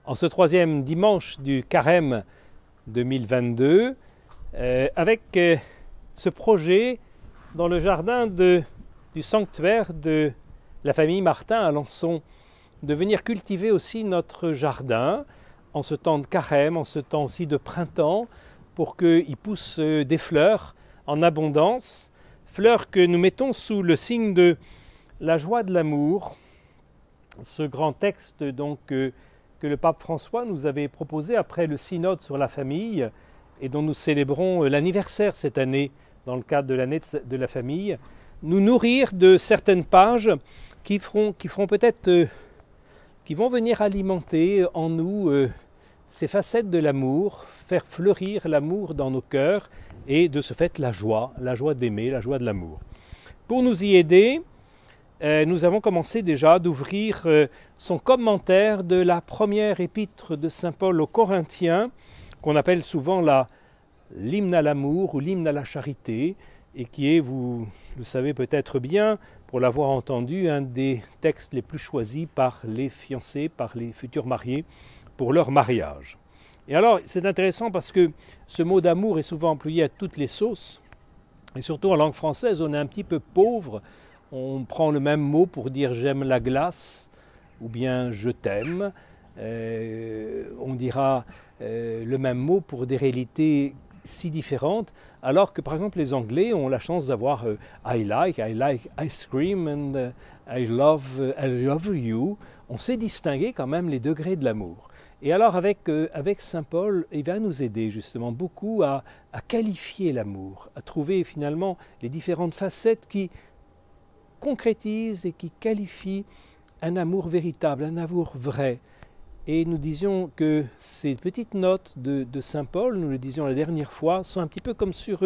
En ce troisième dimanche du Carême 2022, avec ce projet dans le jardin du sanctuaire de la famille Martin à Alençon, de venir cultiver aussi notre jardin en ce temps de Carême, en ce temps aussi de printemps, pour qu'il pousse des fleurs en abondance, fleurs que nous mettons sous le signe de la joie de l'amour. Ce grand texte donc que le pape François nous avait proposé après le synode sur la famille et dont nous célébrons l'anniversaire cette année dans le cadre de l'année de la famille, nous nourrir de certaines pages qui vont venir alimenter en nous ces facettes de l'amour, faire fleurir l'amour dans nos cœurs et de ce fait la joie d'aimer, la joie de l'amour. Pour nous y aider, nous avons commencé déjà d'ouvrir son commentaire de la première épître de Saint Paul aux Corinthiens, qu'on appelle souvent l'hymne à l'amour ou l'hymne à la charité, et qui est, vous le savez peut-être bien, pour l'avoir entendu, un des textes les plus choisis par les fiancés, par les futurs mariés, pour leur mariage. Et alors, c'est intéressant parce que ce mot d'amour est souvent employé à toutes les sauces, et surtout en langue française, on est un petit peu pauvre. On prend le même mot pour dire « j'aime la glace » ou bien « je t'aime ». On dira le même mot pour des réalités si différentes, alors que par exemple les Anglais ont la chance d'avoir I like ice cream and I love you. On sait distinguer quand même les degrés de l'amour. Et alors avec Saint Paul, il va nous aider justement beaucoup à qualifier l'amour, à trouver finalement les différentes facettes qui concrétise et qui qualifie un amour véritable, un amour vrai. Et nous disions que ces petites notes de Saint Paul, nous le disions la dernière fois, sont un petit peu comme sur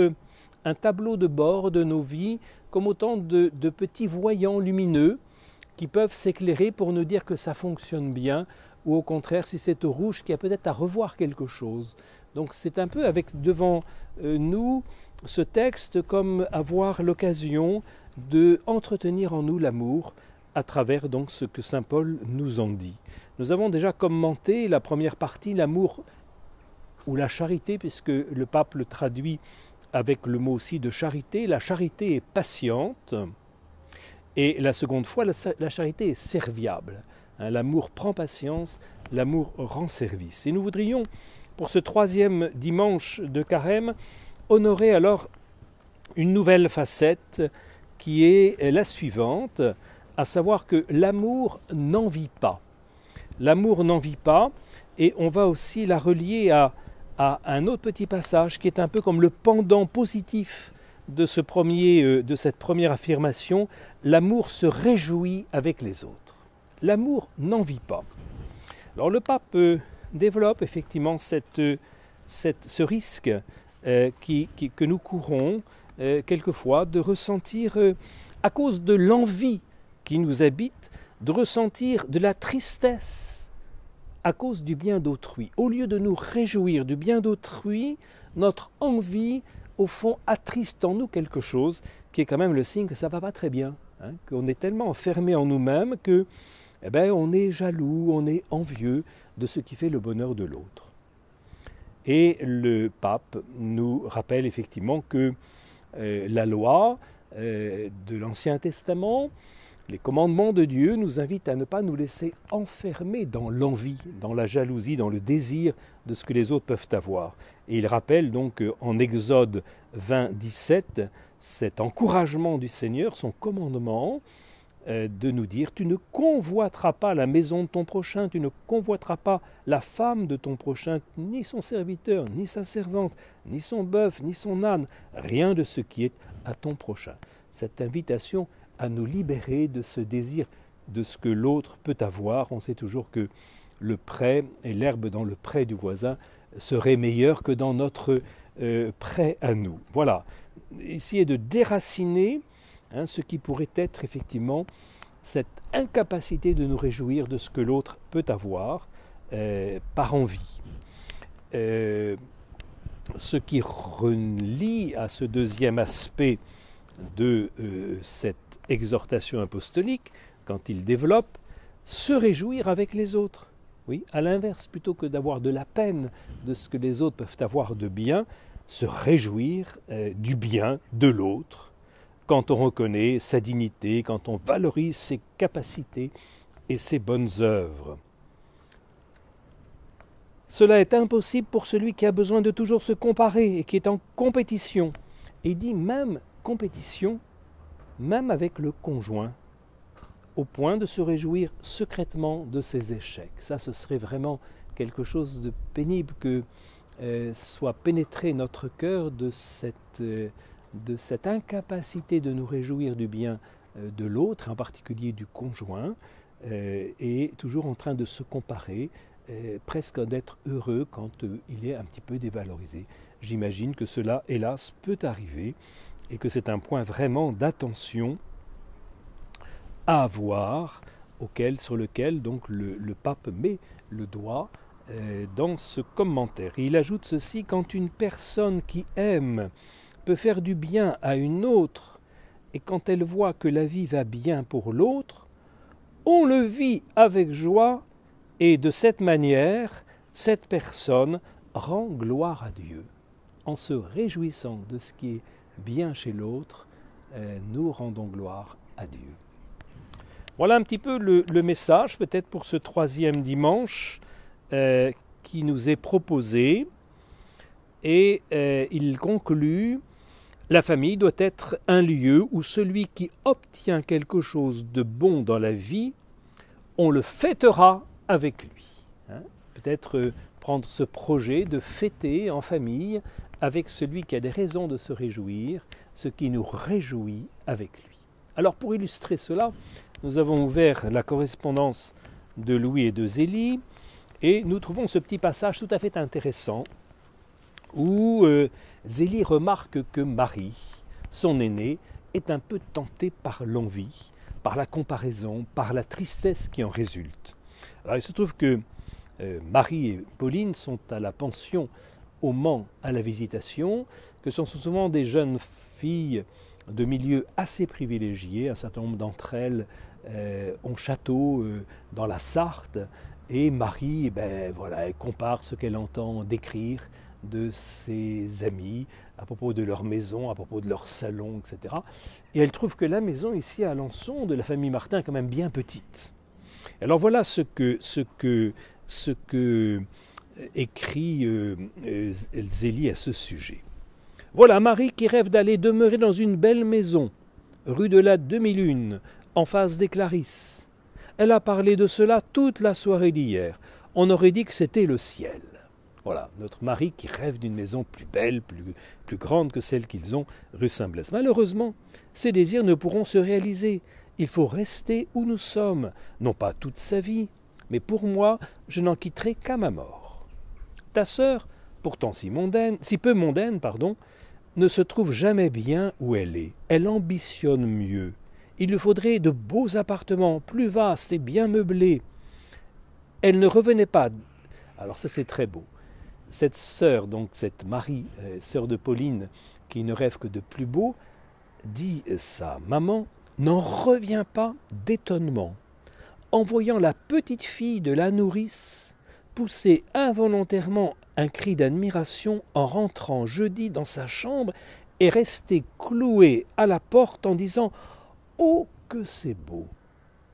un tableau de bord de nos vies, comme autant de petits voyants lumineux qui peuvent s'éclairer pour nous dire que ça fonctionne bien, ou au contraire, si c'est au rouge, qu'il y a peut-être à revoir quelque chose. Donc c'est un peu avec devant nous ce texte comme avoir l'occasion de entretenir en nous l'amour à travers donc ce que Saint Paul nous en dit. Nous avons déjà commenté la première partie, l'amour ou la charité, puisque le pape le traduit avec le mot aussi de charité. La charité est patiente et la seconde fois, la charité est serviable. L'amour prend patience, l'amour rend service. Et nous voudrions, pour ce troisième dimanche de Carême, honorer alors une nouvelle facette qui est la suivante, à savoir que l'amour n'envie pas. L'amour n'envie pas, et on va aussi la relier à un autre petit passage qui est un peu comme le pendant positif de cette première affirmation. L'amour se réjouit avec les autres. L'amour n'envie pas. Alors le pape développe effectivement ce risque que nous courons quelquefois de ressentir, à cause de l'envie qui nous habite, de ressentir de la tristesse à cause du bien d'autrui. Au lieu de nous réjouir du bien d'autrui, notre envie, au fond, attriste en nous quelque chose qui est quand même le signe que ça ne va pas très bien, qu'on est tellement enfermé en nous-mêmes que on est jaloux, on est envieux de ce qui fait le bonheur de l'autre. Et le pape nous rappelle effectivement que la loi de l'Ancien Testament, les commandements de Dieu nous invitent à ne pas nous laisser enfermer dans l'envie, dans la jalousie, dans le désir de ce que les autres peuvent avoir. Et il rappelle donc en Exode 20, 17, cet encouragement du Seigneur, son commandement, de nous dire « Tu ne convoiteras pas la maison de ton prochain, tu ne convoiteras pas la femme de ton prochain, ni son serviteur, ni sa servante, ni son bœuf, ni son âne, rien de ce qui est à ton prochain. » Cette invitation à nous libérer de ce désir de ce que l'autre peut avoir. On sait toujours que le pré et l'herbe dans le pré du voisin serait meilleure que dans notre pré à nous. Voilà, essayer de déraciner hein, ce qui pourrait être effectivement cette incapacité de nous réjouir de ce que l'autre peut avoir par envie. Ce qui relie à ce deuxième aspect de cette exhortation apostolique, quand il développe, se réjouir avec les autres. Oui, à l'inverse, plutôt que d'avoir de la peine de ce que les autres peuvent avoir de bien, se réjouir du bien de l'autre, quand on reconnaît sa dignité, quand on valorise ses capacités et ses bonnes œuvres. Cela est impossible pour celui qui a besoin de toujours se comparer et qui est en compétition. Et il dit même compétition, même avec le conjoint, au point de se réjouir secrètement de ses échecs. Ça, ce serait vraiment quelque chose de pénible que soit pénétré notre cœur de cette incapacité de nous réjouir du bien de l'autre, en particulier du conjoint, et toujours en train de se comparer, presque d'être heureux quand il est un petit peu dévalorisé. J'imagine que cela, hélas, peut arriver et que c'est un point vraiment d'attention à avoir, sur lequel donc le pape met le doigt dans ce commentaire. Et il ajoute ceci: quand une personne qui aime peut faire du bien à une autre, et quand elle voit que la vie va bien pour l'autre, on le vit avec joie, et de cette manière, cette personne rend gloire à Dieu. En se réjouissant de ce qui est bien chez l'autre, nous rendons gloire à Dieu. Voilà un petit peu le message, peut-être pour ce troisième dimanche, qui nous est proposé. Et il conclut: la famille doit être un lieu où celui qui obtient quelque chose de bon dans la vie, on le fêtera avec lui. Hein, peut-être prendre ce projet de fêter en famille avec celui qui a des raisons de se réjouir, ce qui nous réjouit avec lui. Alors pour illustrer cela, nous avons ouvert la correspondance de Louis et de Zélie, et nous trouvons ce petit passage tout à fait intéressant où Zélie remarque que Marie, son aînée, est un peu tentée par l'envie, par la comparaison, par la tristesse qui en résulte. Alors il se trouve que Marie et Pauline sont à la pension au Mans à la Visitation, que sont souvent des jeunes filles de milieux assez privilégiés. Un certain nombre d'entre elles ont château dans la Sarthe, et Marie, elle compare ce qu'elle entend décrire de ses amis à propos de leur maison, à propos de leur salon, etc. Et elle trouve que la maison ici à Alençon de la famille Martin est quand même bien petite. Alors voilà ce que écrit Zélie à ce sujet. Voilà Marie qui rêve d'aller demeurer dans une belle maison, rue de la Demi-Lune, en face des Clarisses. Elle a parlé de cela toute la soirée d'hier. On aurait dit que c'était le ciel. Voilà, notre Marie qui rêve d'une maison plus belle, plus grande que celle qu'ils ont rue Saint-Blaise. Malheureusement, ces désirs ne pourront se réaliser. Il faut rester où nous sommes, non pas toute sa vie, mais pour moi, je n'en quitterai qu'à ma mort. Ta sœur, pourtant si peu mondaine, ne se trouve jamais bien où elle est. Elle ambitionne mieux. Il lui faudrait de beaux appartements, plus vastes et bien meublés. Elle ne revenait pas. Alors ça, c'est très beau. Cette sœur, donc cette Marie, sœur de Pauline, qui ne rêve que de plus beau, dit sa maman, n'en revient pas d'étonnement. En voyant la petite fille de la nourrice pousser involontairement un cri d'admiration en rentrant jeudi dans sa chambre et rester clouée à la porte en disant « Oh, que c'est beau !»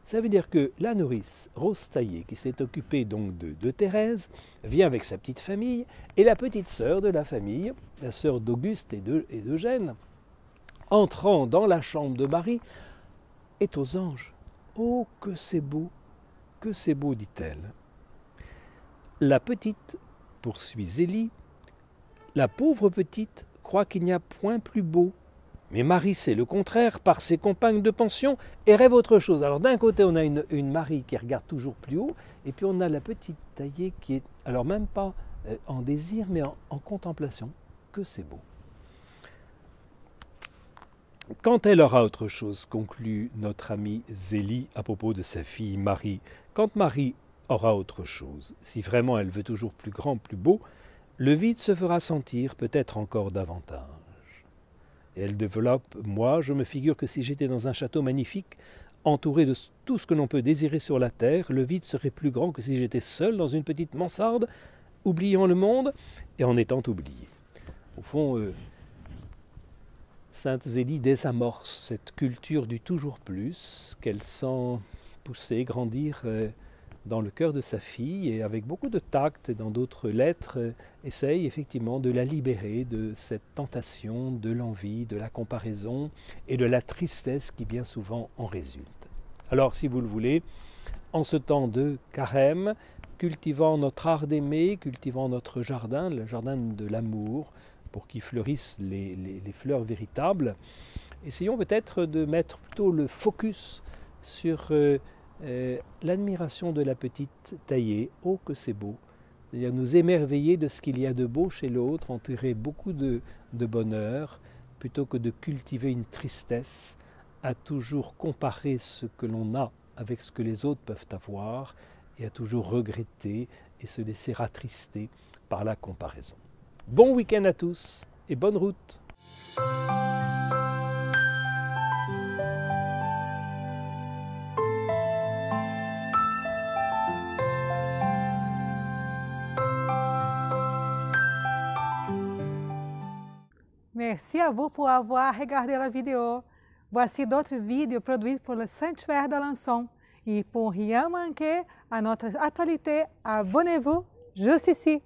Ça veut dire que la nourrice, Rose Taillé, qui s'est occupée donc de Thérèse, vient avec sa petite famille, et la petite sœur de la famille, la sœur d'Auguste et d'Eugène, entrant dans la chambre de Marie, est aux anges. « Oh, que c'est beau !» dit-elle. La petite, poursuit Zélie, la pauvre petite croit qu'il n'y a point plus beau. Mais Marie sait le contraire par ses compagnes de pension et rêve autre chose. Alors d'un côté, on a une Marie qui regarde toujours plus haut, et puis on a la petite Taillée qui est, alors même pas en désir, mais en contemplation. Que c'est beau. Quand elle aura autre chose, conclut notre ami Zélie à propos de sa fille Marie, quand Marie aura autre chose, si vraiment elle veut toujours plus grand, plus beau, le vide se fera sentir peut-être encore davantage. Et elle développe, moi, je me figure que si j'étais dans un château magnifique, entouré de tout ce que l'on peut désirer sur la terre, le vide serait plus grand que si j'étais seul dans une petite mansarde, oubliant le monde et en étant oublié. Au fond, Sainte Zélie désamorce cette culture du toujours plus qu'elle sent pousser, grandir dans le cœur de sa fille, et avec beaucoup de tact et dans d'autres lettres, essaye effectivement de la libérer de cette tentation, de l'envie, de la comparaison et de la tristesse qui bien souvent en résulte. Alors, si vous le voulez, en ce temps de carême, cultivant notre art d'aimer, cultivant notre jardin, le jardin de l'amour, pour qu'y fleurissent les fleurs véritables, essayons peut-être de mettre plutôt le focus sur l'admiration de la petite taillée. Oh que c'est beau! C'est-à-dire nous émerveiller de ce qu'il y a de beau chez l'autre, en tirer beaucoup de bonheur, plutôt que de cultiver une tristesse, à toujours comparer ce que l'on a avec ce que les autres peuvent avoir, et à toujours regretter et se laisser attrister par la comparaison. Bon week-end à tous et bonne route! Merci à vous pour avoir regardé la vidéo. Voici d'autres vidéos produites pour le Sanctuaire d'Alençon. Et pour rien manquer à notre actualité, abonnez-vous juste ici.